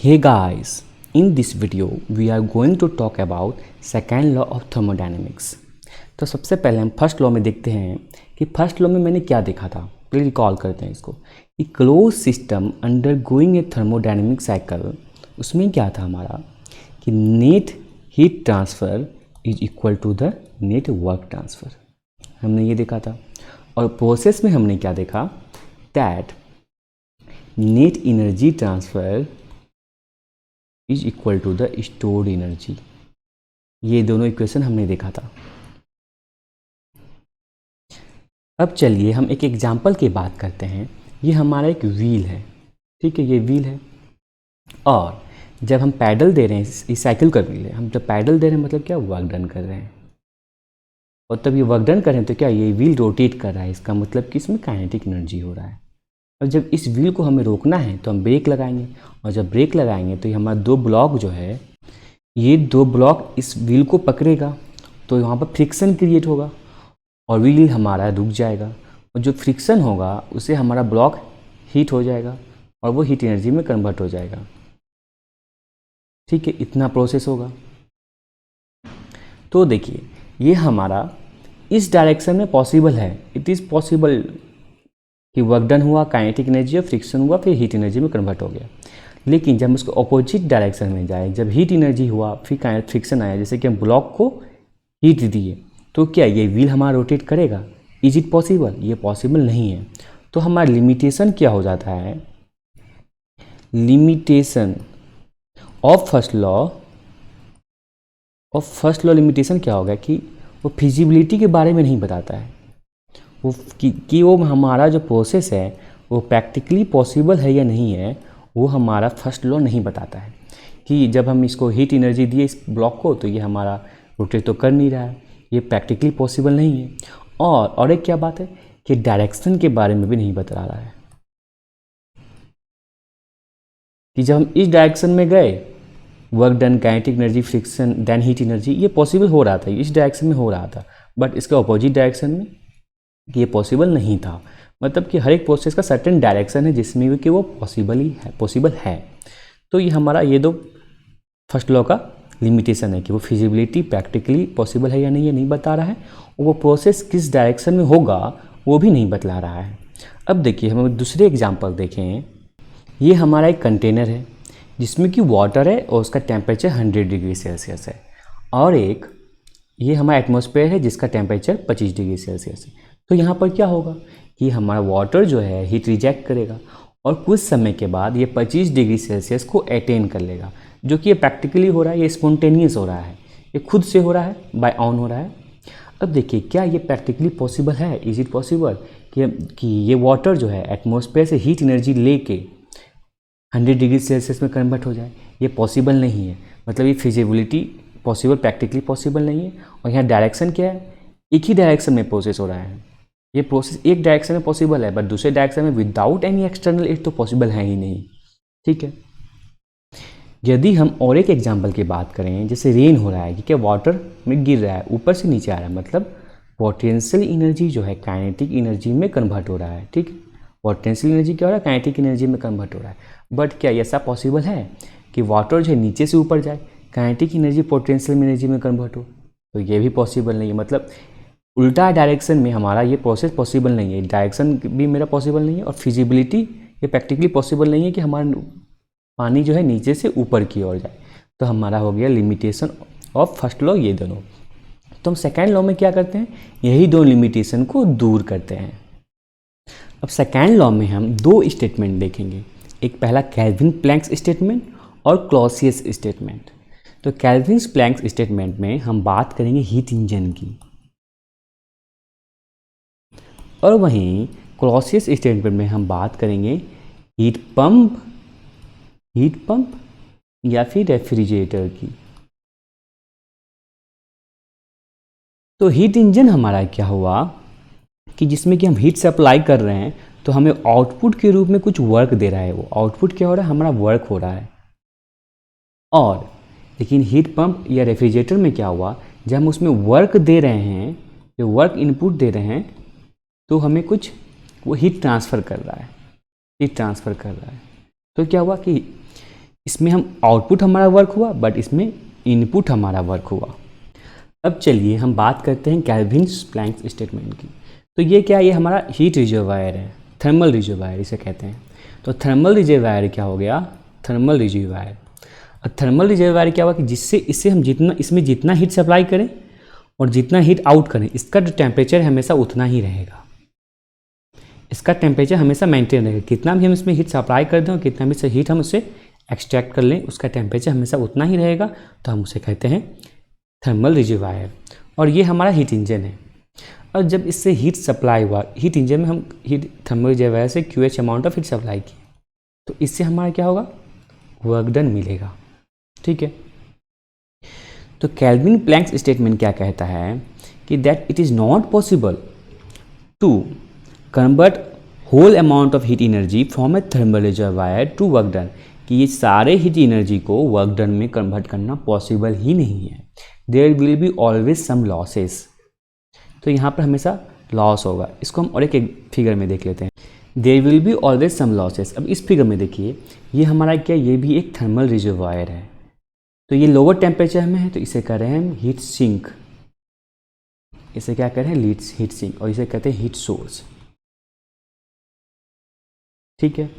Hey guys, in this video we are going to talk about second law of thermodynamics। तो सबसे पहले हम first law में देखते हैं कि फर्स्ट लॉ में मैंने क्या देखा था। पहले रिकॉल करते हैं इसको। A close system undergoing a thermodynamic cycle, उसमें क्या था हमारा कि net heat transfer is equal to the net work transfer, हमने ये देखा था। और प्रोसेस में हमने क्या देखा, that net energy transfer is equal to the stored energy. ये दोनों इक्वेशन हमने देखा था। अब चलिए हम एक एग्जाम्पल की बात करते हैं। ये हमारा एक व्हील है, ठीक है, ये व्हील है। और जब हम पैडल दे रहे हैं, इस साइकिल का व्हील है, हम जब पैडल दे रहे हैं मतलब क्या, वर्क डन कर रहे हैं। और तब ये वर्क डन कर रहे हैं तो क्या, ये व्हील रोटेट कर रहा है, इसका मतलब कि इसमें काइनेटिक एनर्जी हो रहा है। अब जब इस व्हील को हमें रोकना है तो हम ब्रेक लगाएंगे, और जब ब्रेक लगाएंगे तो ये हमारा दो ब्लॉक जो है, ये दो ब्लॉक इस व्हील को पकड़ेगा, तो यहाँ पर फ्रिक्शन क्रिएट होगा और व्हील हमारा रुक जाएगा। और जो फ्रिक्शन होगा उससे हमारा ब्लॉक हीट हो जाएगा और वो हीट एनर्जी में कन्वर्ट हो जाएगा, ठीक है। इतना प्रोसेस होगा। तो देखिए ये हमारा इस डायरेक्शन में पॉसिबल है, इट इज़ पॉसिबल कि वर्क डन हुआ, काइनेटिक एनर्जी और फ्रिक्शन हुआ, फिर हीट एनर्जी में कन्वर्ट हो गया। लेकिन जब हम उसको अपोजिट डायरेक्शन में जाए, जब हीट एनर्जी हुआ फिर फ्रिक्शन आया, जैसे कि हम ब्लॉक को हीट दिए, तो क्या ये व्हील हमारा रोटेट करेगा? Is it possible? ये पॉसिबल नहीं है। तो हमारा लिमिटेशन क्या हो जाता है, limitation of first law limitation क्या होगा कि वो फिजिबिलिटी के बारे में नहीं बताता है, वो कि वो हमारा जो प्रोसेस है वो प्रैक्टिकली पॉसिबल है या नहीं है, वो हमारा फर्स्ट लॉ नहीं बताता है। कि जब हम इसको हीट एनर्जी दिए इस ब्लॉक को, तो ये हमारा रोटेट तो कर नहीं रहा है, ये प्रैक्टिकली पॉसिबल नहीं है। और एक क्या बात है कि डायरेक्शन के बारे में भी नहीं बता रहा है, कि जब हम इस डायरेक्शन में गए, work done, kinetic energy, friction, then heat energy, ये पॉसिबल हो रहा था, इस डायरेक्शन में हो रहा था। बट इसके अपोजिट डायरेक्शन में ये पॉसिबल नहीं था। मतलब कि हर एक प्रोसेस का सर्टेन डायरेक्शन है जिसमें भी कि वो पॉसिबल है। तो ये हमारा ये दो फर्स्ट लॉ का लिमिटेशन है कि वो फिजिबिलिटी प्रैक्टिकली पॉसिबल है या नहीं, ये नहीं बता रहा है, और वो प्रोसेस किस डायरेक्शन में होगा वो भी नहीं बतला रहा है। अब देखिए हम दूसरे एग्जाम्पल देखें। ये हमारा एक कंटेनर है जिसमें कि वाटर है और उसका टेम्परेचर 100 डिग्री सेल्सियस है, और एक ये हमारा एटमॉस्फेयर है जिसका टेम्परेचर 25 डिग्री सेल्सियस है। तो यहाँ पर क्या होगा कि हमारा वाटर जो है हीट रिजेक्ट करेगा और कुछ समय के बाद ये 25 डिग्री सेल्सियस को अटेन कर लेगा, जो कि ये प्रैक्टिकली हो रहा है, ये स्पॉन्टेनियस हो रहा है, ये खुद से हो रहा है, बाय ऑन हो रहा है। अब देखिए क्या ये प्रैक्टिकली पॉसिबल है, इज इट पॉसिबल कि ये वाटर जो है एटमॉस्फेयर से हीट एनर्जी लेके 100 डिग्री सेल्सियस में कन्वर्ट हो जाए? ये पॉसिबल नहीं है। मतलब ये फिजिबिलिटी पॉसिबल, प्रैक्टिकली पॉसिबल नहीं है। और यहाँ डायरेक्शन क्या है, एक ही डायरेक्शन में प्रोसेस हो रहा है। ये प्रोसेस एक डायरेक्शन में पॉसिबल है, बट दूसरे डायरेक्शन में विदाउट एनी एक्सटर्नल एड तो पॉसिबल है ही नहीं, ठीक है। यदि हम और एक एग्जांपल की बात करें, जैसे रेन हो रहा है कि क्या वाटर में गिर रहा है, ऊपर से नीचे आ रहा है, मतलब पोटेंशियल एनर्जी जो है काइनेटिक एनर्जी में कन्वर्ट हो रहा है, ठीक। पोटेंशियल एनर्जी क्या हो रहा है, काइनेटिक एनर्जी में कन्वर्ट हो रहा है। बट क्या ऐसा पॉसिबल है कि वाटर जो है नीचे से ऊपर जाए, काइनेटिक एनर्जी पोटेंशियल एनर्जी में कन्वर्ट हो? तो ये भी पॉसिबल नहीं है। मतलब उल्टा डायरेक्शन में हमारा ये प्रोसेस पॉसिबल नहीं है, डायरेक्शन भी मेरा पॉसिबल नहीं है, और फिजिबिलिटी ये प्रैक्टिकली पॉसिबल नहीं है कि हमारा पानी जो है नीचे से ऊपर की ओर जाए। तो हमारा हो गया लिमिटेशन ऑफ फर्स्ट लॉ ये दोनों। तो हम सेकेंड लॉ में क्या करते हैं, यही दो लिमिटेशन को दूर करते हैं। अब सेकेंड लॉ में हम दो स्टेटमेंट देखेंगे, एक पहला केल्विन प्लैंक्स स्टेटमेंट और क्लॉसियस स्टेटमेंट। तो केल्विन प्लैंक्स स्टेटमेंट में हम बात करेंगे हीट इंजन की, और वहीं क्लॉसियस स्टेटमेंट में हम बात करेंगे हीट पंप या फिर रेफ्रिजरेटर की। तो हीट इंजन हमारा क्या हुआ कि जिसमें कि हम हीट सप्लाई कर रहे हैं, तो हमें आउटपुट के रूप में कुछ वर्क दे रहा है। वो आउटपुट क्या हो रहा है, हमारा वर्क हो रहा है। और लेकिन हीट पंप या रेफ्रिजरेटर में क्या हुआ, जब हम उसमें वर्क दे रहे हैं, जो वर्क इनपुट दे रहे हैं, तो हमें कुछ वो हीट ट्रांसफ़र कर रहा है, तो क्या हुआ कि इसमें हम आउटपुट हमारा वर्क हुआ, बट इसमें इनपुट हमारा वर्क हुआ। अब चलिए हम बात करते हैं केल्विन्स प्लैंक स्टेटमेंट की। तो ये क्या, ये हमारा हीट रिजर्वायर है, थर्मल रिजर्वायर इसे कहते हैं। तो थर्मल रिजर्वायर क्या हो गया, थर्मल रिजर्वायर। और थर्मल रिजर्वायर क्या हुआ कि जिससे इससे हम इसमें जितना हीट सप्लाई करें और जितना हीट आउट करें, इसका जो टेम्परेचर हमेशा उतना ही रहेगा, इसका टेम्परेचर हमेशा मेंटेन रहेगा। कितना भी हम इसमें हीट सप्लाई कर दें और कितना भी हीट हम उससे एक्सट्रैक्ट कर लें, उसका टेम्परेचर हमेशा उतना ही रहेगा। तो हम उसे कहते हैं थर्मल रिजर्वायर। और ये हमारा हीट इंजन है। और जब इससे हीट सप्लाई हुआ, हीट इंजन में हम हीट थर्मल रिजर्वायर से QH amount of heat supply किए, तो इससे हमारा क्या होगा, वर्क डन मिलेगा। ठीक है। तो केल्विन प्लैंक स्टेटमेंट क्या कहता है कि that it is not possible to convert whole amount of heat energy from a thermal reservoir to work done, कि ये सारे हीट एनर्जी को वर्क डन में कन्वर्ट करना पॉसिबल ही नहीं है। There will be always some losses. तो यहाँ पर हमेशा लॉस होगा। इसको हम और एक फिगर में देख लेते हैं। There will be always some losses. अब इस फिगर में देखिए, ये हमारा क्या, ये भी एक थर्मल रिजर्वायर है। तो ये लोअर टेम्परेचर में है, तो इसे कह रहे हैं हम हीट सिंक। इसे क्या कह रहे हैं, हीट सिंक, और इसे कहते हैं हीट सोर्स। ठीक है।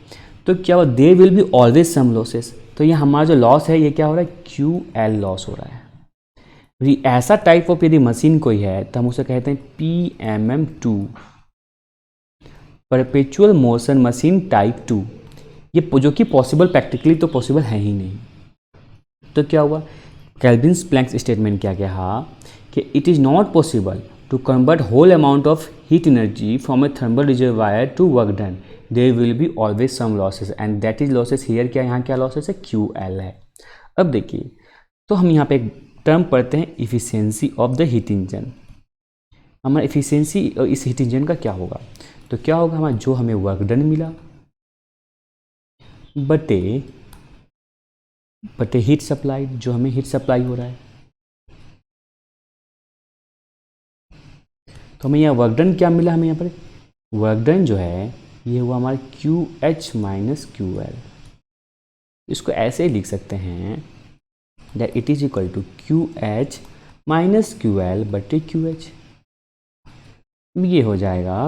तो क्या हुआ, there will be always some losses. तो ये हमारा जो लॉस है, ये क्या हो रहा है, QL लॉस हो रहा है। ऐसा टाइप ऑफ यदि मशीन कोई है तो हम उसे कहते हैं PMM2, perpetual motion machine type 2। ये जो कि पॉसिबल प्रैक्टिकली तो पॉसिबल है ही नहीं। तो क्या हुआ, केल्विन्स प्लैंक स्टेटमेंट क्या कहा कि it is not possible to convert whole amount of heat energy from a thermal reservoir to work done, there will be always some losses and that is losses here. क्या यहाँ क्या losses है, QL है। अब देखिए, तो हम यहाँ पे एक टर्म पढ़ते हैं, efficiency of the heat engine. हमारा इफिशियंसी इस हीट इंजन का क्या होगा, तो क्या होगा, हमारा जो हमें वर्क डन मिला बटे हीट सप्लाई, जो हमें हीट सप्लाई हो रहा है। तो हमें यहाँ वर्क डन क्या मिला, हमें यहाँ पर वर्क डन जो है ये हुआ हमारा QH माइनस QL। इसको ऐसे ही लिख सकते हैं that it is equal to QH minus QL बटे QH। ये हो जाएगा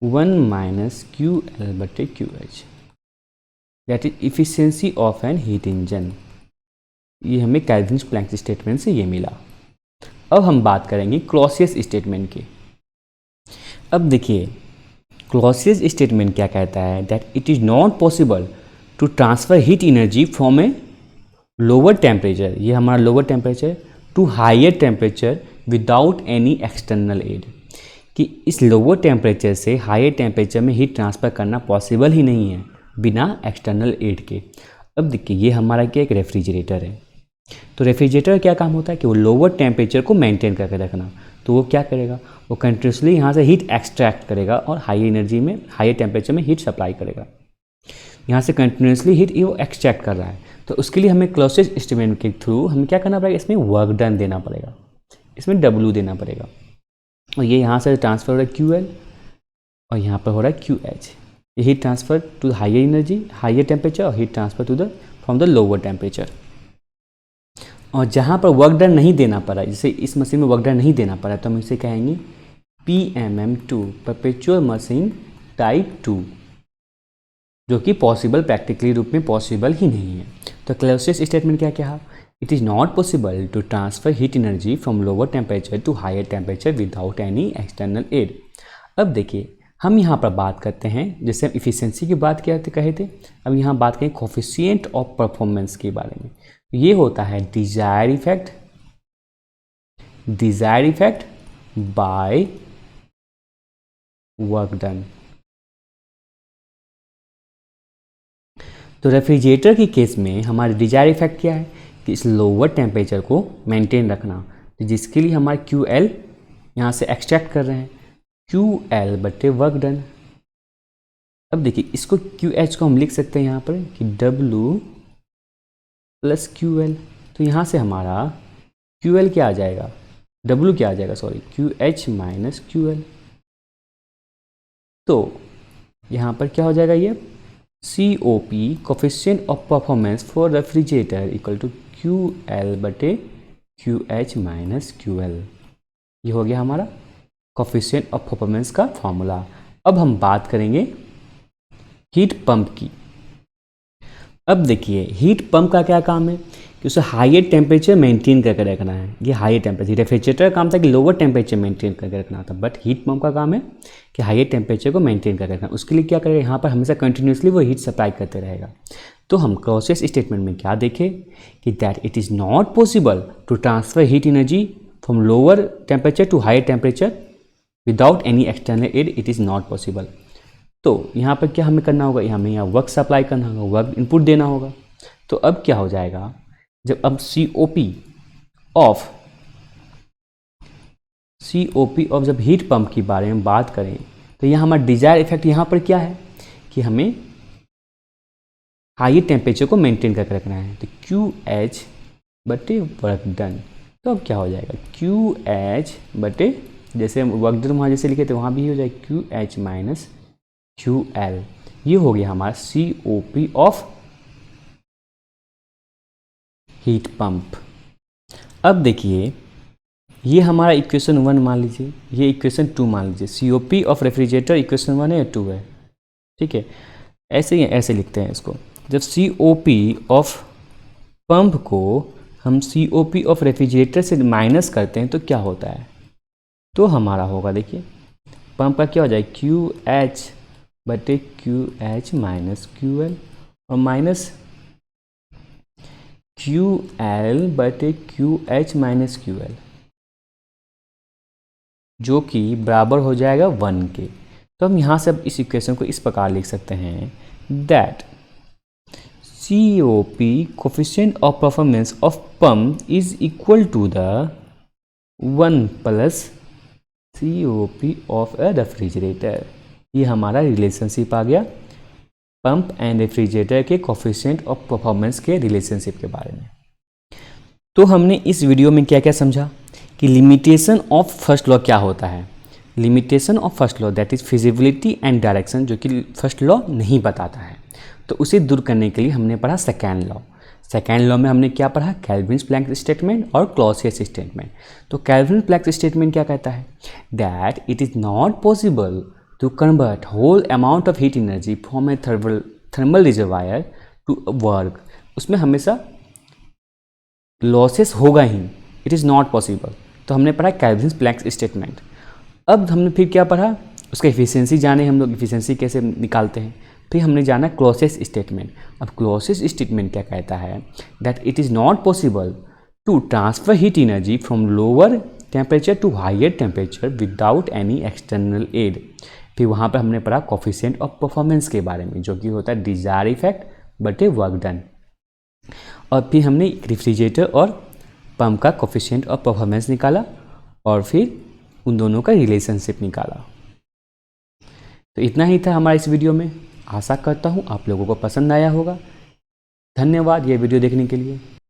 1 माइनस QL बटे QH, that is efficiency of an heat engine. ये हमें केल्विन्स प्लैंक स्टेटमेंट से ये मिला। अब हम बात करेंगे क्लॉसियस स्टेटमेंट की। अब देखिए, क्लॉसियस स्टेटमेंट क्या कहता है, that it is not possible to transfer heat energy from a lower temperature, ये हमारा lower temperature, to higher temperature without any external aid, कि इस लोअर टेम्परेचर से हायर टेम्परेचर में हीट ट्रांसफ़र करना पॉसिबल ही नहीं है बिना एक्सटर्नल एड के। अब देखिए, ये हमारा क्या एक रेफ्रिजरेटर है। तो रेफ्रिजरेटर का क्या काम होता है कि वो लोअर टेम्परेचर को मेंटेन करके रखना। तो वो क्या करेगा, वो कंटिन्यूसली यहाँ से हीट एक्सट्रैक्ट करेगा और हाई एनर्जी में, हाई टेम्परेचर में हीट सप्लाई करेगा। यहाँ से कंटिन्यूसली हीट वो एक्सट्रैक्ट कर रहा है। तो उसके लिए हमें क्लॉसियस स्टेटमेंट के थ्रू हमें क्या करना पड़ेगा, इसमें वर्क डन देना पड़ेगा, इसमें W देना पड़ेगा। और ये यहाँ से ट्रांसफर हो रहा है QL और यहाँ पर हो रहा है QH। ये heat transfer to higher energy, higher temperature, और heat transfer to the from the lower temperature. और जहाँ पर वर्क डन नहीं देना पड़ा, जैसे इस मशीन में वर्क डन नहीं देना पड़ा, तो हम इसे कहेंगे PMM2, परपेचुअल मशीन टाइप 2, जो कि पॉसिबल प्रैक्टिकली रूप में पॉसिबल ही नहीं है। तो क्लॉसियस स्टेटमेंट क्या कहा, it is not possible to transfer heat energy from lower temperature to higher temperature without any external aid. अब देखिए, हम यहाँ पर बात करते हैं, जैसे हम इफिशियंसी की बात कहे थे, अब यहाँ बात करें कोफिशिएंट ऑफ परफॉर्मेंस के बारे में। ये होता है desire effect by work done. तो रेफ्रिजरेटर की केस में हमारे डिजायर इफेक्ट क्या है कि इस लोअर टेम्परेचर को मेंटेन रखना, तो जिसके लिए हमारे QL यहाँ से एक्सट्रैक्ट कर रहे हैं, QL बटे वर्क डन। अब देखिए, इसको QH को हम लिख सकते हैं यहाँ पर कि W प्लस QL। तो यहाँ से हमारा QL क्या आ जाएगा, W क्या आ जाएगा, सॉरी, QH माइनस QL। तो यहाँ पर क्या हो जाएगा, ये COP coefficient of performance for refrigerator equal to QL बटे QH माइनस QL। ये हो गया हमारा कोफिशिएंट ऑफ परफॉर्मेंस का फॉर्मूला। अब हम बात करेंगे हीट पंप की। अब देखिए हीट पंप का क्या काम है कि उसे हायर टेम्परेचर मेंटेन करके रखना है। ये हायर टेम्परेचर, रेफ्रिजरेटर का काम था कि लोअर टेम्परेचर मेंटेन करके रखना था, बट हीट पंप का काम है कि हायर टेम्परेचर को मेंटेन करके रखना। उसके लिए क्या करेगा, यहाँ पर हमेशा कंटिन्यूसली वो हीट सप्लाई करते रहेगा। तो हम क्लॉसेस स्टेटमेंट में क्या देखें कि that it is not possible to transfer heat energy from lower temperature to higher temperature without any external aid, it is not possible. तो यहाँ पर क्या हमें करना होगा, हमें यहाँ वर्क सप्लाई करना होगा, वर्क इनपुट देना होगा। तो अब क्या हो जाएगा, जब अब COP ऑफ जब हीट पंप की बारे में बात करें तो यहाँ हमारा डिजायर इफेक्ट यहाँ पर क्या है कि हमें हाई टेम्परेचर को मेंटेन करके रखना है। तो QH बटे वर्क डन। तो अब क्या हो जाएगा, QH बटे, जैसे हम वर्क डन वहाँ जैसे लिखे थे वहाँ भी हो जाएगा QH माइनस QL। ये हो गया हमारा COP ऑफ हीट पंप। अब देखिए ये हमारा इक्वेशन 1 मान लीजिए, ये इक्वेशन 2 मान लीजिए। COP ऑफ रेफ्रिजरेटर इक्वेशन 1 है या 2 है, ठीक है। ऐसे ही ऐसे लिखते हैं इसको। जब COP ऑफ पंप को हम COP ऑफ रेफ्रिजरेटर से माइनस करते हैं तो क्या होता है, तो हमारा होगा देखिए पंप का क्या हो जाए QH बटे QH माइनस QL और माइनस QL बटे QH माइनस QL, जो कि बराबर हो जाएगा 1 के। तो हम यहाँ से अब इस इक्वेशन को इस प्रकार लिख सकते हैं that COP coefficient of performance of pump is equal to the 1 plus COP of a refrigerator. ये हमारा रिलेशनशिप आ गया पंप एंड रेफ्रिजरेटर के कोफिशिएंट ऑफ परफॉर्मेंस के रिलेशनशिप के बारे में। तो हमने इस वीडियो में क्या क्या समझा कि लिमिटेशन ऑफ फर्स्ट लॉ क्या होता है। Limitation of first law that is feasibility and direction, जो कि फर्स्ट लॉ नहीं बताता है। तो उसे दूर करने के लिए हमने पढ़ा सेकेंड लॉ। सेकेंड लॉ में हमने क्या पढ़ा, केल्विन-प्लैंक स्टेटमेंट और क्लॉसियस स्टेटमेंट। तो केल्विन-प्लैंक स्टेटमेंट क्या कहता है, that it is not possible to convert whole amount of heat energy from a thermal reservoir to work। उसमें हमेशा लॉसेस होगा ही, इट इज़ नॉट पॉसिबल। तो हमने पढ़ा केल्विन-प्लैंक स्टेटमेंट। अब हमने फिर क्या पढ़ा, उसका एफिशिएंसी जाने, हम लोग एफिशिएंसी कैसे निकालते हैं। फिर हमने जाना क्लॉसियस स्टेटमेंट। अब क्लॉसियस स्टेटमेंट क्या कहता है, that it is not possible to transfer heat energy from lower temperature to higher temperature without any external aid. फिर वहाँ पर हमने पढ़ा कोफिशिएंट ऑफ परफॉर्मेंस के बारे में, जो कि होता है डिजायर इफेक्ट बटे वर्क डन। और फिर हमने रेफ्रिजरेटर और पंप का कोफिशिएंट ऑफ परफॉर्मेंस निकाला और फिर उन दोनों का रिलेशनशिप निकाला। तो इतना ही था हमारा इस वीडियो में। आशा करता हूँ आप लोगों को पसंद आया होगा। धन्यवाद ये वीडियो देखने के लिए।